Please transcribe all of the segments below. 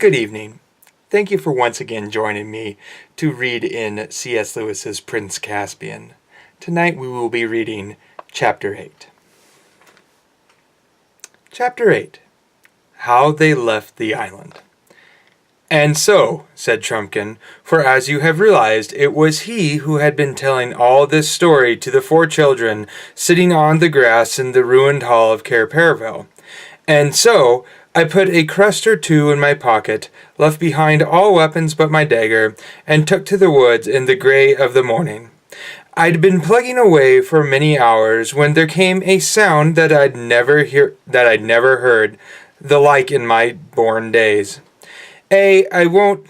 Good evening. Thank you for once again joining me to read in C.S. Lewis's Prince Caspian. Tonight we will be reading Chapter 8. Chapter 8. How They Left the Island. "And so," said Trumpkin, "for as you have realized, it was he who had been telling all this story to the 4 children sitting on the grass in the ruined hall of Caper. And so I put a crust or 2 in my pocket, left behind all weapons but my dagger, and took to the woods in the grey of the morning. I'd been plugging away for many hours when there came a sound that I'd never heard the like in my born days. I won't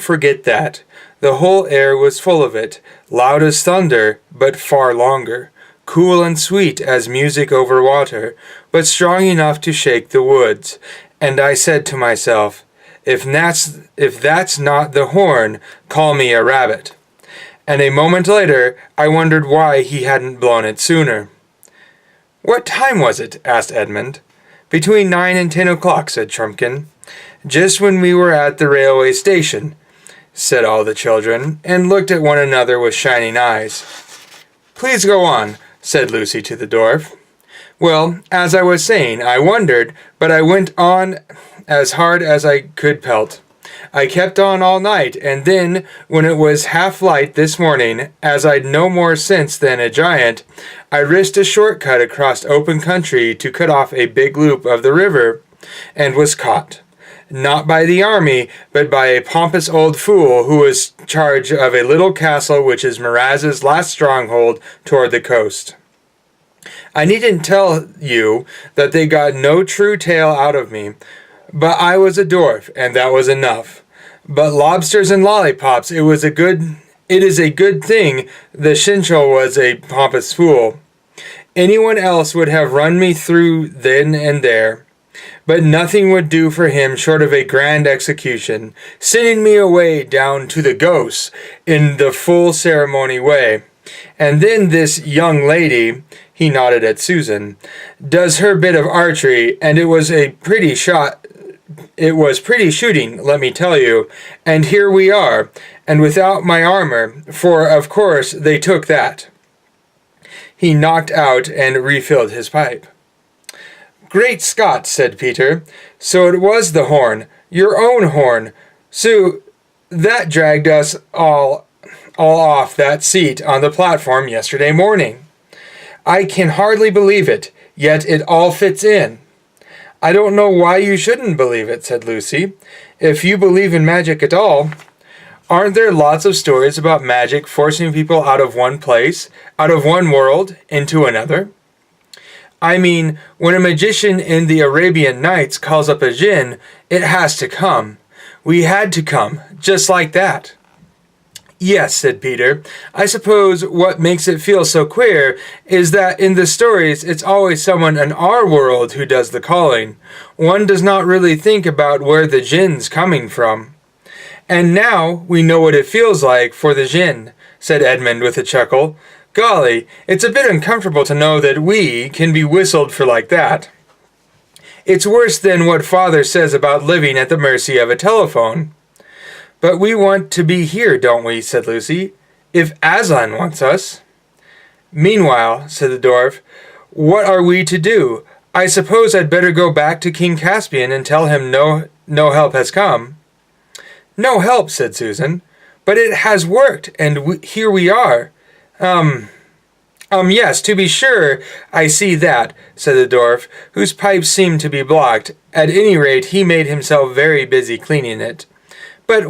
forget that. The whole air was full of it, loud as thunder, but far longer. Cool and sweet as music over water, but strong enough to shake the woods. And I said to myself, if that's not the horn, call me a rabbit. And a moment later, I wondered why he hadn't blown it sooner." "What time was it?" asked Edmund. "Between 9 and 10 o'clock, said Trumpkin. "Just when we were at the railway station," said all the children, and looked at one another with shining eyes. "Please go on," said Lucy to the dwarf. "Well, as I was saying, I wondered, but I went on as hard as I could pelt. I kept on all night, and then, when it was half light this morning, as I'd no more sense than a giant, I risked a short-cut across open country to cut off a big loop of the river, and was caught. Not by the army, but by a pompous old fool who was charge of a little castle which is Miraz's last stronghold toward the coast. I needn't tell you that they got no true tale out of me, but I was a dwarf, and that was enough. But lobsters and lollipops, it is a good thing the Shinchel was a pompous fool. Anyone else would have run me through then and there. But nothing would do for him short of a grand execution, sending me away down to the ghosts in the full ceremony way. And then this young lady," he nodded at Susan, "does her bit of archery, and it was pretty shooting, let me tell you, and here we are, and without my armor, for of course they took that." He knocked out and refilled his pipe. "Great Scott," said Peter. "So it was the horn, your own horn. So that dragged us all off that seat on the platform yesterday morning. I can hardly believe it, yet it all fits in." "I don't know why you shouldn't believe it," said Lucy, "if you believe in magic at all. Aren't there lots of stories about magic forcing people out of one place, out of one world, into another? I mean, when a magician in the Arabian Nights calls up a jinn, it has to come. We had to come, just like that." "Yes," said Peter. "I suppose what makes it feel so queer is that in the stories it's always someone in our world who does the calling. One does not really think about where the jinn's coming from." "And now we know what it feels like for the jinn," said Edmund with a chuckle. "Golly, it's a bit uncomfortable to know that we can be whistled for like that. It's worse than what Father says about living at the mercy of a telephone." "But we want to be here, don't we?" said Lucy. "If Aslan wants us." "Meanwhile," said the dwarf, "what are we to do? I suppose I'd better go back to King Caspian and tell him no help has come." "No help," said Susan. "But it has worked, and here we are." Yes, to be sure, I see that," said the dwarf, whose pipe seemed to be blocked. At any rate, he made himself very busy cleaning it. "But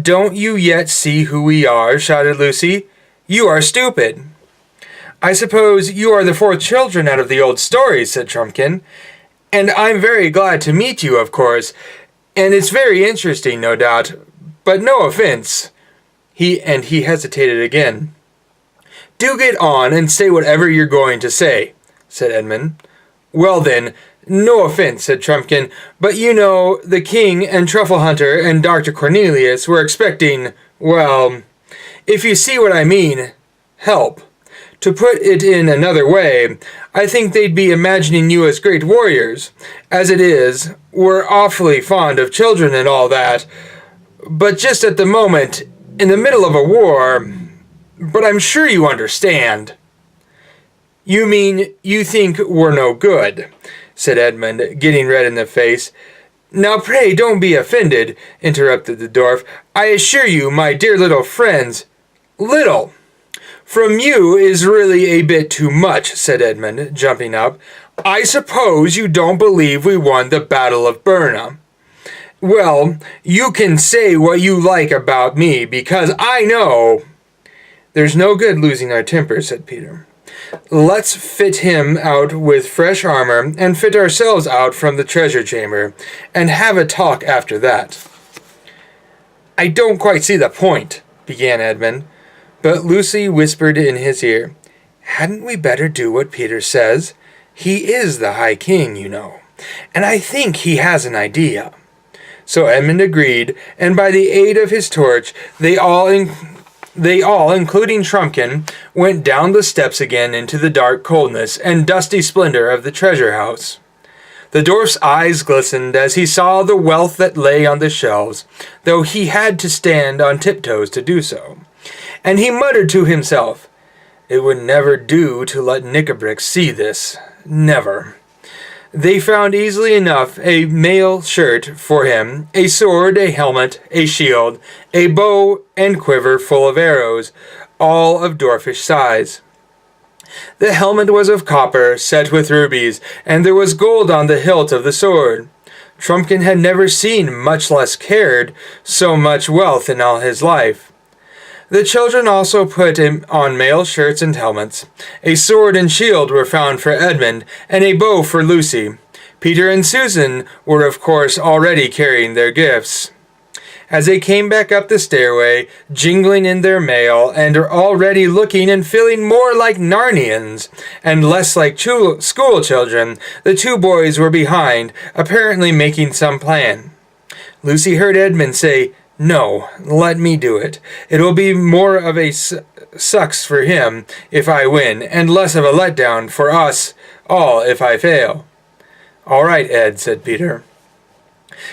don't you yet see who we are?" shouted Lucy. "You are stupid." "I suppose you are the 4 children out of the old stories," said Trumpkin. "And I'm very glad to meet you, of course, and it's very interesting, no doubt, but no offense." He hesitated again. "Do get on and say whatever you're going to say," said Edmund. "Well then, no offense," said Trumpkin, "but you know, the king and Truffle Hunter and Dr. Cornelius were expecting, well, if you see what I mean, help. To put it in another way, I think they'd be imagining you as great warriors. As it is, we're awfully fond of children and all that, but just at the moment, in the middle of a war. But I'm sure you understand." "You mean you think we're no good," said Edmund, getting red in the face. "Now pray don't be offended," interrupted the dwarf. "I assure you, my dear little friends—" "Little from you is really a bit too much," said Edmund, jumping up. "I suppose you don't believe we won the Battle of Birna. Well, you can say what you like about me, because I know—" "There's no good losing our temper," said Peter. "Let's fit him out with fresh armor and fit ourselves out from the treasure chamber, and have a talk after that." "I don't quite see the point," began Edmund, but Lucy whispered in his ear, "Hadn't we better do what Peter says? He is the High King, you know, and I think he has an idea." So Edmund agreed, and by the aid of his torch, they all, including Trumpkin, went down the steps again into the dark coldness and dusty splendor of the treasure house. The dwarf's eyes glistened as he saw the wealth that lay on the shelves, though he had to stand on tiptoes to do so. And he muttered to himself, "It would never do to let Knickerbrick see this. Never." They found easily enough a mail shirt for him, a sword, a helmet, a shield, a bow and quiver full of arrows, all of dwarfish size. The helmet was of copper, set with rubies, and there was gold on the hilt of the sword. Trumpkin had never seen, much less cared, so much wealth in all his life. The children also put on mail shirts and helmets. A sword and shield were found for Edmund, and a bow for Lucy. Peter and Susan were of course already carrying their gifts. As they came back up the stairway, jingling in their mail, and already looking and feeling more like Narnians, and less like school children, the two boys were behind, apparently making some plan. Lucy heard Edmund say, "No, let me do it. It'll be more of a sucks for him if I win, and less of a letdown for us all if I fail." "All right, Ed," said Peter.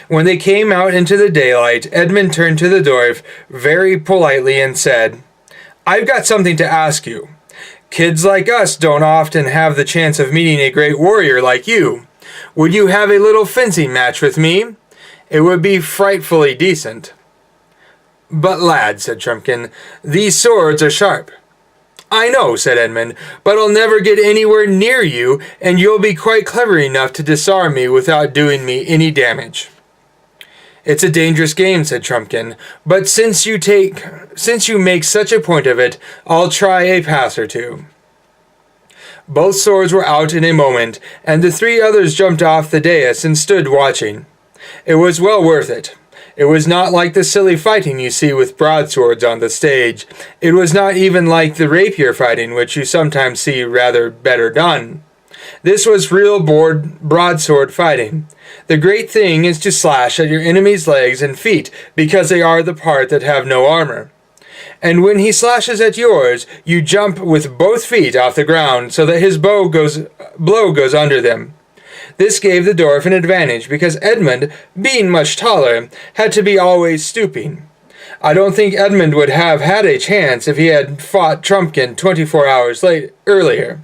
When they came out into the daylight, Edmund turned to the dwarf very politely and said, "I've got something to ask you. Kids like us don't often have the chance of meeting a great warrior like you. Would you have a little fencing match with me? It would be frightfully decent." "But lad," said Trumpkin, "these swords are sharp." "I know," said Edmund, "but I'll never get anywhere near you, and you'll be quite clever enough to disarm me without doing me any damage." "It's a dangerous game," said Trumpkin, "but since you make such a point of it, I'll try a pass or two." Both swords were out in a moment, and the three others jumped off the dais and stood watching. It was well worth it. It was not like the silly fighting you see with broadswords on the stage. It was not even like the rapier fighting which you sometimes see rather better done. This was real broadsword fighting. The great thing is to slash at your enemy's legs and feet, because they are the part that have no armor. And when he slashes at yours, you jump with both feet off the ground so that his blow goes under them. This gave the dwarf an advantage, because Edmund, being much taller, had to be always stooping. I don't think Edmund would have had a chance if he had fought Trumpkin 24 hours earlier.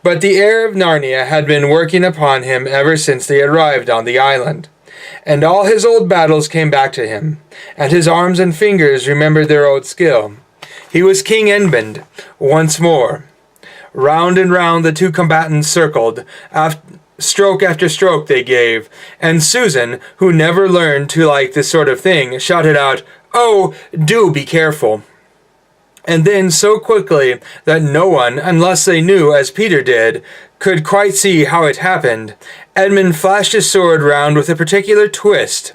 But the heir of Narnia had been working upon him ever since they arrived on the island, and all his old battles came back to him, and his arms and fingers remembered their old skill. He was King Edmund once more. Round and round the two combatants circled. Stroke after stroke they gave, and Susan, who never learned to like this sort of thing, shouted out, "Oh, do be careful." And then so quickly that no one, unless they knew as Peter did, could quite see how it happened, Edmund flashed his sword round with a particular twist.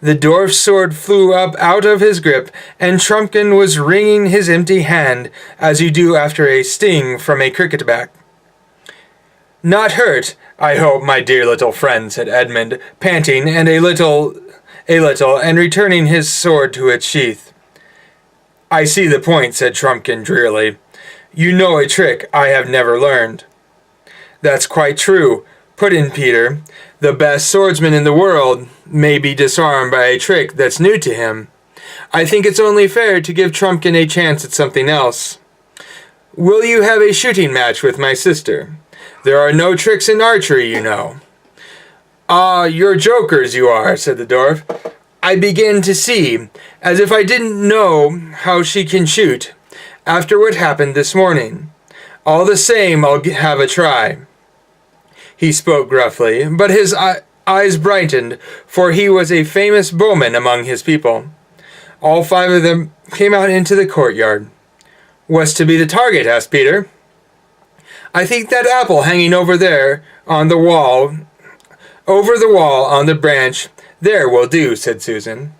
The dwarf's sword flew up out of his grip, and Trumpkin was wringing his empty hand, as you do after a sting from a cricket-bat. "Not hurt, I hope, my dear little friend," said Edmund, panting and a little, and returning his sword to its sheath. "I see the point," said Trumpkin drearily. You know a trick I have never learned." "That's quite true," put in Peter. "The best swordsman in the world may be disarmed by a trick that's new to him. I think it's only fair to give Trumpkin a chance at something else. Will you have a shooting match with my sister? There are no tricks in archery, you know." "Ah, you're jokers, you are," said the dwarf. "I begin to see, as if I didn't know how she can shoot, after what happened this morning. All the same, I'll have a try." He spoke gruffly, but his eyes brightened, for he was a famous bowman among his people. All 5 of them came out into the courtyard. "What's to be the target?" asked Peter. "I think that apple hanging over there on the wall, on the branch, there will do," said Susan.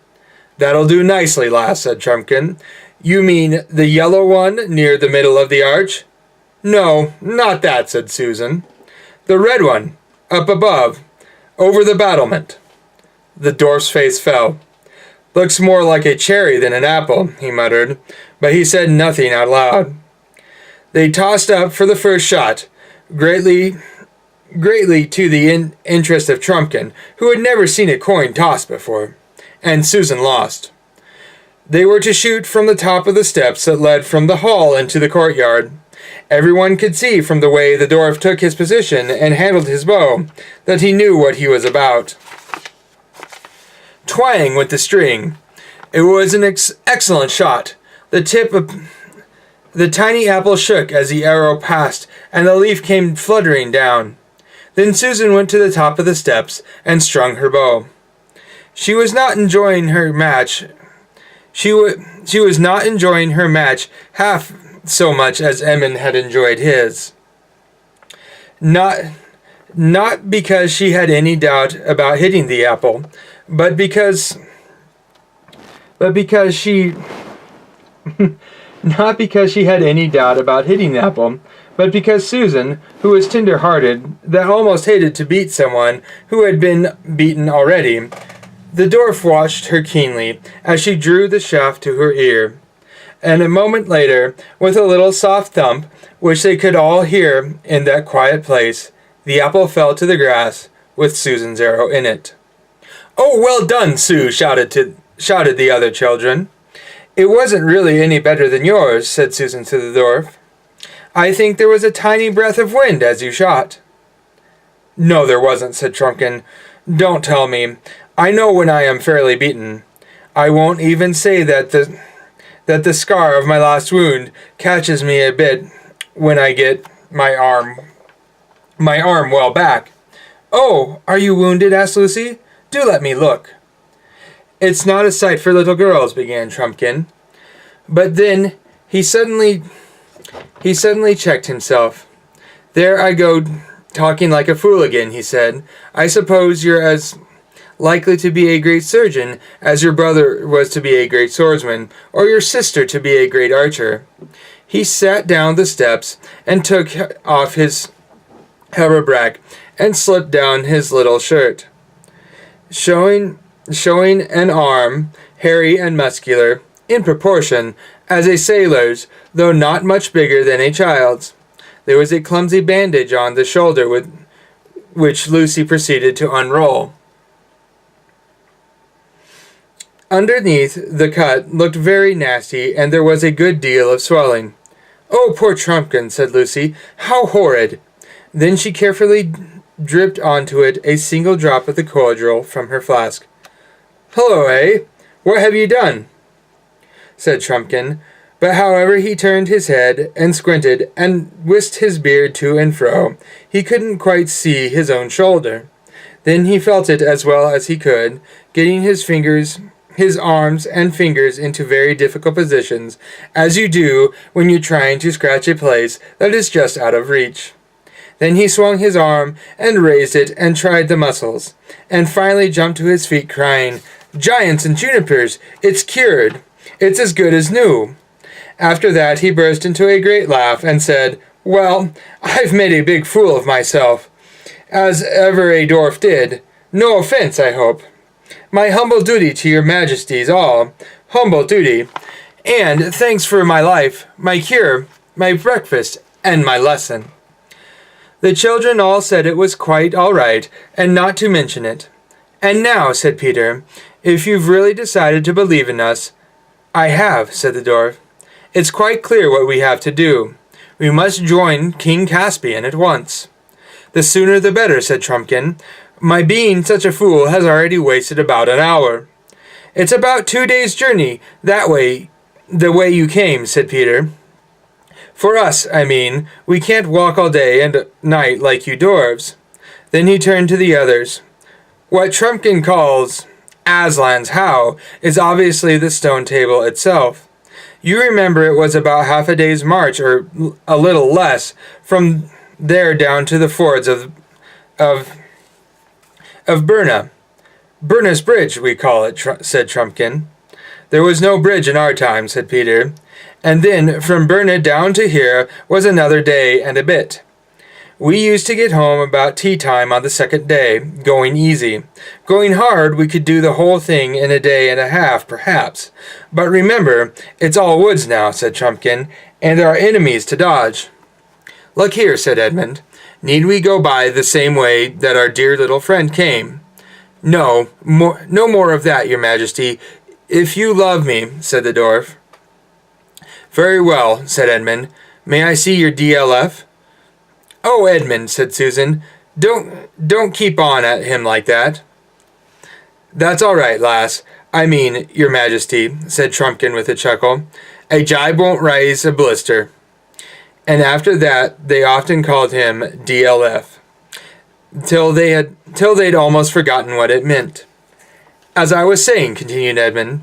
"That'll do nicely, lass," said Trumpkin. "You mean the yellow one near the middle of the arch?" "No, not that," said Susan. "The red one, up above, over the battlement." The dwarf's face fell. "Looks more like a cherry than an apple," he muttered, but he said nothing out loud. They tossed up for the first shot, greatly to the interest of Trumpkin, who had never seen a coin tossed before, and Susan lost. They were to shoot from the top of the steps that led from the hall into the courtyard. Everyone could see from the way the dwarf took his position and handled his bow that he knew what he was about. Twang went the string. It was an excellent shot. The tiny apple shook as the arrow passed, and the leaf came fluttering down. Then Susan went to the top of the steps and strung her bow. She was not enjoying her match. She was not enjoying her match half so much as Edmund had enjoyed his. Not because she had any doubt about hitting the apple, but because she not because she had any doubt about hitting the apple, but because Susan, who was tender-hearted, that almost hated to beat someone who had been beaten already. The dwarf watched her keenly as she drew the shaft to her ear, and a moment later, with a little soft thump, which they could all hear in that quiet place, the apple fell to the grass with Susan's arrow in it. "Oh, well done, Sue!" shouted the other children. "It wasn't really any better than yours," said Susan to the dwarf. "I think there was a tiny breath of wind as you shot." "No, there wasn't," said Trumpkin. "Don't tell me. I know when I am fairly beaten. I won't even say that the scar of my last wound catches me a bit when I get my arm well back." "Oh, are you wounded?" asked Lucy. "Do let me look." "It's not a sight for little girls," began Trumpkin. But then he suddenly checked himself. "There I go talking like a fool again," he said. "I suppose you're as likely to be a great surgeon as your brother was to be a great swordsman, or your sister to be a great archer." He sat down the steps and took off his haberbrack and slipped down his little shirt, showing an arm, hairy and muscular, in proportion, as a sailor's, though not much bigger than a child's. There was a clumsy bandage on the shoulder which Lucy proceeded to unroll. Underneath, the cut looked very nasty, and there was a good deal of swelling. "Oh, poor Trumpkin," said Lucy. "How horrid!" Then she carefully dripped onto it a single drop of the cordial from her flask. "Hullo, eh? What have you done?" said Trumpkin. But however he turned his head and squinted and whisked his beard to and fro, he couldn't quite see his own shoulder. Then he felt it as well as he could, getting his arms and fingers into very difficult positions, as you do when you're trying to scratch a place that is just out of reach. Then he swung his arm and raised it and tried the muscles, and finally jumped to his feet crying, "Giants and junipers! It's cured! It's as good as new!" After that he burst into a great laugh and said, "Well, I've made a big fool of myself, as ever a dwarf did. No offence, I hope. My humble duty to your majesties all, humble duty, and thanks for my life, my cure, my breakfast, and my lesson." The children all said it was quite all right, and not to mention it. "And now," said Peter, "if you've really decided to believe in us—" "I have," said the dwarf. "It's quite clear what we have to do. We must join King Caspian at once." "The sooner the better," said Trumpkin. "My being such a fool has already wasted about an hour." "It's about 2 days' journey that way, the way you came," said Peter. "For us, I mean. We can't walk all day and night like you dwarves." Then he turned to the others. "What Trumpkin calls Aslan's How is obviously the stone table itself. You remember it was about half a day's march, or a little less, from there down to the fords of Berna. Berna's Bridge, we call it," said Trumpkin. "There was no bridge in our time," said Peter. "And then from Berna down to here was another day and a bit. We used to get home about tea time on the second day, going easy. Going hard, we could do the whole thing in a day and a half, perhaps. But remember, it's all woods now," said Trumpkin, "and there are enemies to dodge." "Look here," said Edmund. "Need we go by the same way that our dear little friend came?" No more of that, your majesty, if you love me," said the dwarf. "Very well," said Edmund. "May I see your DLF?" "Oh, Edmund," said Susan, don't keep on at him like that." "That's all right, lass. I mean, your majesty," said Trumpkin with a chuckle. "A jibe won't raise a blister." And after that they often called him DLF, till they'd almost forgotten what it meant. "As I was saying," continued Edmund,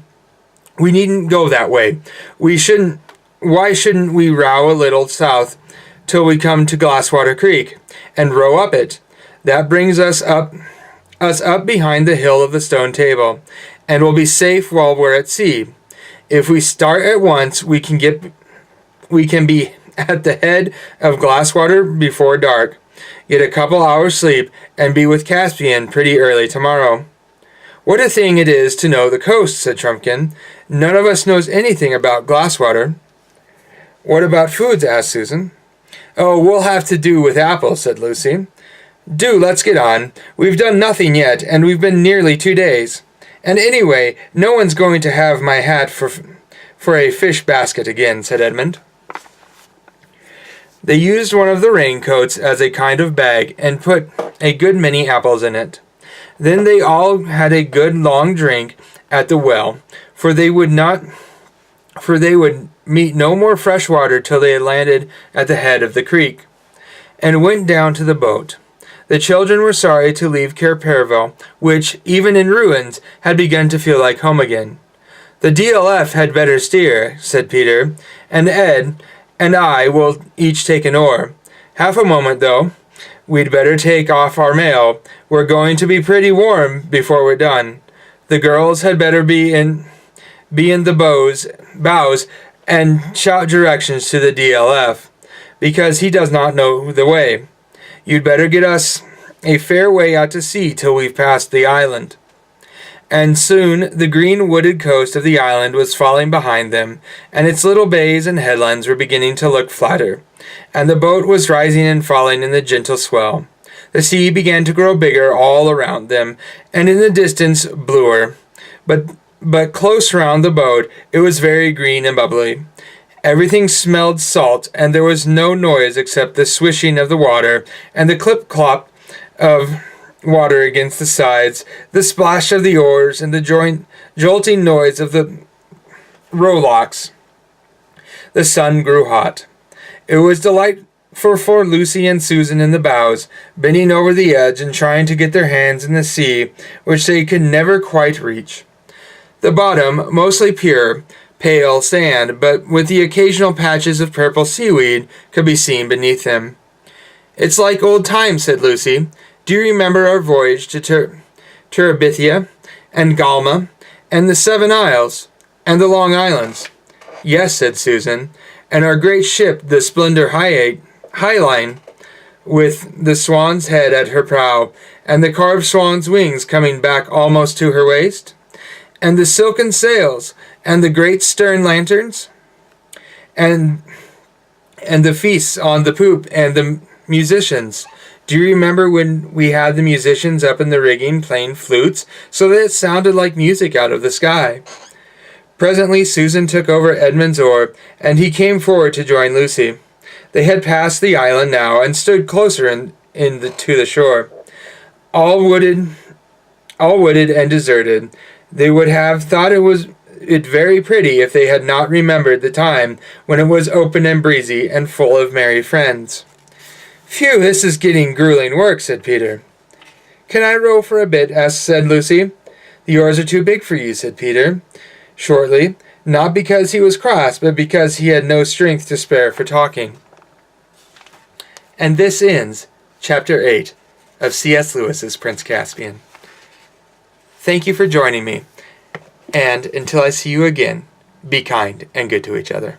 "we needn't go that way. Why shouldn't we row a little south till we come to Glasswater Creek, and row up it? That brings us up behind the hill of the stone table, and we'll be safe while we're at sea. If we start at once, we can be at the head of Glasswater before dark, get a couple hours sleep, and be with Caspian pretty early tomorrow." "What a thing it is to know the coast," said Trumpkin. "None of us knows anything about Glasswater." "What about foods?" asked Susan. "Oh, we'll have to do with apples," said Lucy. "Do, let's get on. We've done nothing yet, and we've been nearly 2 days. And anyway, no one's going to have my hat for a fish basket again," said Edmund. They used one of the raincoats as a kind of bag and put a good many apples in it. Then they all had a good long drink at the well, for they would meet no more fresh water till they had landed at the head of the creek, and went down to the boat. The children were sorry to leave Caperville, which, even in ruins, had begun to feel like home again. "The DLF had better steer," said Peter, "and Ed and I will each take an oar. Half a moment, though. We'd better take off our mail. We're going to be pretty warm before we're done. The girls had better be in the bows and shout directions to the DLF, because he does not know the way. You'd better get us a fair way out to sea till we've passed the island." And soon the green wooded coast of the island was falling behind them, and its little bays and headlands were beginning to look flatter, and the boat was rising and falling in the gentle swell. The sea began to grow bigger all around them, and in the distance bluer, but close round the boat it was very green and bubbly. Everything smelled salt, and there was no noise except the swishing of the water and the clip-clop of water against the sides, the splash of the oars, and the jolting noise of the rowlocks. The sun grew hot. It was delightful for Lucy and Susan in the bows, bending over the edge and trying to get their hands in the sea, which they could never quite reach. The bottom, mostly pure, pale sand, but with the occasional patches of purple seaweed, could be seen beneath them. "It's like old times," said Lucy. "Do you remember our voyage to Terabithia and Galma and the 7 Isles and the Long Islands?" "Yes," said Susan. "And our great ship, the Splendor Highline, with the swan's head at her prow and the carved swan's wings coming back almost to her waist? And the silken sails and the great stern lanterns? And and the feasts on the poop, and the musicians. Do you remember when we had the musicians up in the rigging playing flutes so that it sounded like music out of the sky? Presently Susan took over Edmund's oar, and he came forward to join Lucy. They had passed the island now and stood closer to the shore. All wooded and deserted. They would have thought it very pretty if they had not remembered the time when it was open and breezy and full of merry friends. "Phew, this is getting grueling work," said Peter. "Can I row for a bit?" said Lucy. "The oars are too big for you," said Peter, shortly, not because he was cross, but because he had no strength to spare for talking. And this ends Chapter 8 of C.S. Lewis's Prince Caspian. Thank you for joining me, and until I see you again, be kind and good to each other.